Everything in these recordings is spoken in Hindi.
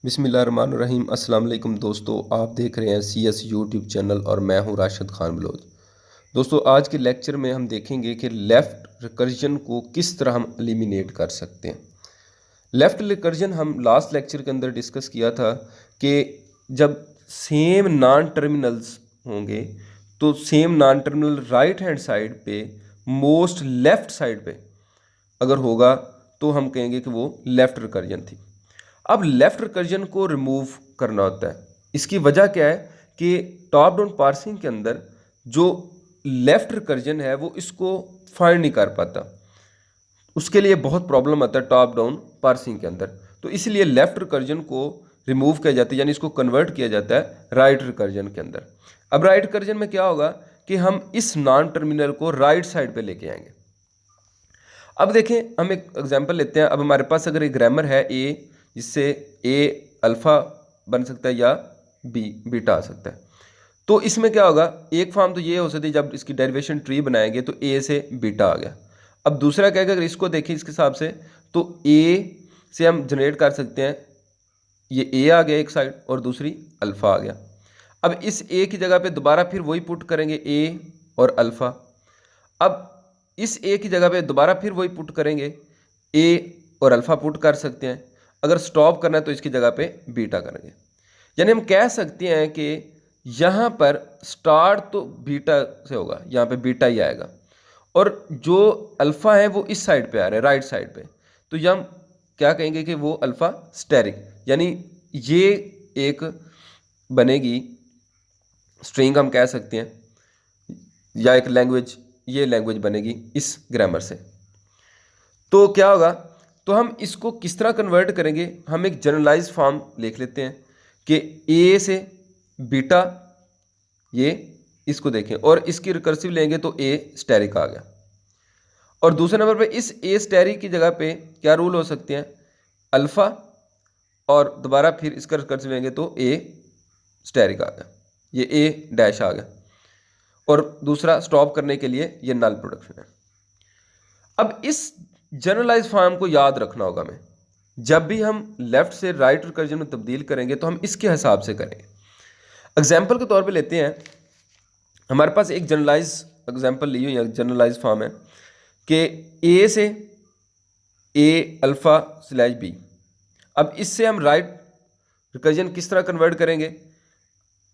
बिस्मिल्लाहिर्रहमानिर्रहीम। अस्सलाम वालेकुम दोस्तों, आप देख रहे हैं CS यूट्यूब चैनल और मैं हूं राशिद खान बलोच। दोस्तों, आज के लेक्चर में हम देखेंगे कि लेफ़्ट रिकर्जन को किस तरह हम एलिमिनेट कर सकते हैं। लेफ़्ट रिकर्जन हम लास्ट लेक्चर के अंदर डिस्कस किया था कि जब सेम नॉन टर्मिनल्स होंगे तो same non terminal right hand side पे मोस्ट लेफ़्ट साइड पे अगर होगा तो हम कहेंगे कि वो लेफ़्ट रिकर्जन थी। अब लेफ़्ट रिकर्जन को रिमूव करना होता है। इसकी वजह क्या है कि टॉप डाउन पार्सिंग के अंदर जो लेफ़्ट रिकर्जन है वो इसको फाइंड नहीं कर पाता, उसके लिए बहुत प्रॉब्लम आता है टॉप डाउन पार्सिंग के अंदर। तो इसलिए लेफ़्ट रिकर्जन को रिमूव किया जाता है, यानी इसको कन्वर्ट किया जाता है राइट रिकर्जन के अंदर। अब राइट रिकर्जन में क्या होगा कि हम इस नॉन टर्मिनल को राइट साइड पे लेके आएंगे। अब देखें, हम एक एग्जांपल लेते हैं। अब हमारे पास अगर एक ग्रामर है ए, जिससे ए अल्फ़ा बन सकता है या बी बीटा आ सकता है, तो इसमें क्या होगा, एक फॉर्म तो ये हो सकती है जब इसकी डेरिवेशन ट्री बनाएंगे तो ए से बीटा आ गया। अब दूसरा क्या है कि अगर इसको देखें इसके हिसाब से तो ए से हम जनरेट कर सकते हैं, ये ए आ गया एक साइड और दूसरी अल्फ़ा आ गया। अब इस ए की जगह पे दोबारा फिर वही पुट करेंगे ए और अल्फ़ा। अब इस ए की जगह पे दोबारा फिर वही पुट करेंगे, ए और अल्फ़ा पुट कर सकते हैं। अगर स्टॉप करना है तो इसकी जगह पे बीटा करेंगे। यानी हम कह सकते हैं कि यहाँ पर स्टार्ट तो बीटा से होगा, यहाँ पे बीटा ही आएगा, और जो अल्फ़ा है वो इस साइड पे आ रहा है राइट साइड पे, तो यह हम क्या कहेंगे कि वो अल्फ़ा स्टेरिक, यानी ये एक बनेगी स्ट्रिंग हम कह सकते हैं, या एक लैंग्वेज, ये लैंग्वेज बनेगी इस ग्रामर से। तो क्या होगा, तो हम इसको किस तरह कन्वर्ट करेंगे, हम एक जनरलाइज फॉर्म लिख लेते हैं कि ए से बीटा, ये इसको देखें और इसकी रिकर्सिव लेंगे तो ए स्टेरिक आ गया। और दूसरे नंबर पे इस ए स्टेरिक की जगह पे क्या रूल हो सकते हैं, अल्फ़ा, और दोबारा फिर इसका रिकर्सिव लेंगे तो ए स्टेरिक आ गया, ये ए डैश आ गया, और दूसरा स्टॉप करने के लिए ये नल प्रोडक्शन है। अब इस जनरलाइज फॉर्म को याद रखना होगा हमें, जब भी हम लेफ्ट से राइट रिकर्जन में तब्दील करेंगे तो हम इसके हिसाब से करेंगे। एग्जाम्पल के तौर पे लेते हैं, हमारे पास एक जनरलाइज एग्जाम्पल ली हुई जनरलाइज फॉर्म है कि ए से ए अल्फ़ा स्लैश बी। अब इससे हम राइट रिकर्जन किस तरह कन्वर्ट करेंगे,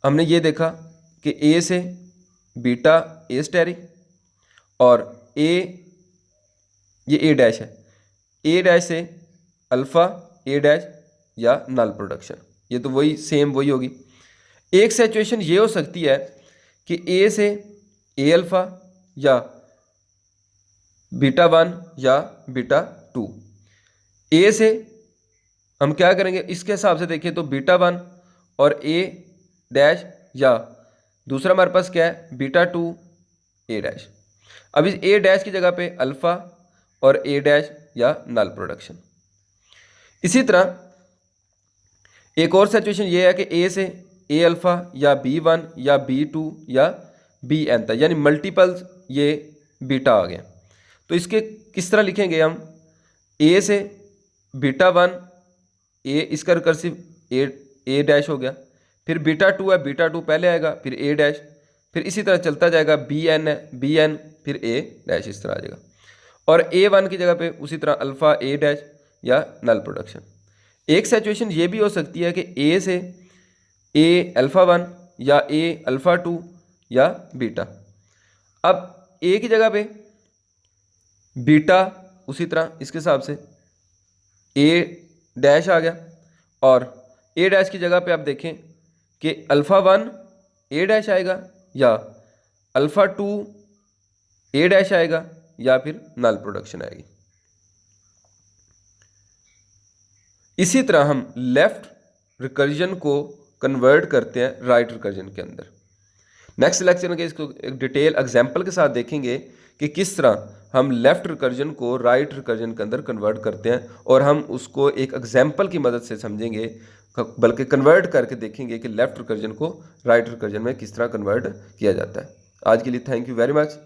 हमने ये देखा कि ए से बीटा ए स्टेरिक, और ए, ये ए डैश है, ए डैश से अल्फ़ा ए डैश या नल प्रोडक्शन, ये तो वही सेम वही होगी। एक सिचुएशन ये हो सकती है कि ए से ए अल्फ़ा या बीटा 1 या बीटा 2। ए से हम क्या करेंगे, इसके हिसाब से देखिए तो बीटा 1 और ए डैश, या दूसरा हमारे पास क्या है बीटा 2 ए डैश। अब इस ए डैश की जगह पे अल्फ़ा और ए डैश या नल प्रोडक्शन। इसी तरह एक और सिचुएशन ये है कि ए से ए अल्फ़ा या B1 या B2 या Bn तक, यानी मल्टीपल्स ये बीटा आ गया। तो इसके किस तरह लिखेंगे हम, ए से बीटा 1 ए, इसका रिकर्सिव ए डैश हो गया, फिर बीटा 2 है, बीटा 2 पहले आएगा, फिर ए डैश, फिर इसी तरह चलता जाएगा, Bn है, Bn फिर ए डैश, इस तरह आ जाएगा। और A1 की जगह पे उसी तरह अल्फ़ा ए डैश या नल प्रोडक्शन। एक सिचुएशन ये भी हो सकती है कि ए से ए अल्फ़ा 1 या ए अल्फ़ा 2 या बीटा। अब ए की जगह पे बीटा, उसी तरह इसके हिसाब से ए डैश आ गया, और ए डैश की जगह पे आप देखें कि अल्फ़ा 1 ए डैश आएगा या अल्फ़ा 2 ए डैश आएगा या फिर नल प्रोडक्शन आएगी। इसी तरह हम लेफ्ट रिकर्जन को कन्वर्ट करते हैं राइट रिकर्जन के अंदर। नेक्स्ट लेक्चर में इसको एक डिटेल एग्जांपल के साथ देखेंगे कि किस तरह हम लेफ्ट रिकर्जन को राइट रिकर्जन के अंदर कन्वर्ट करते हैं, और हम उसको एक एग्जांपल की मदद से समझेंगे, बल्कि कन्वर्ट करके देखेंगे कि लेफ्ट रिकर्जन को राइट रिकर्जन में किस तरह कन्वर्ट किया जाता है। आज के लिए थैंक यू वेरी मच।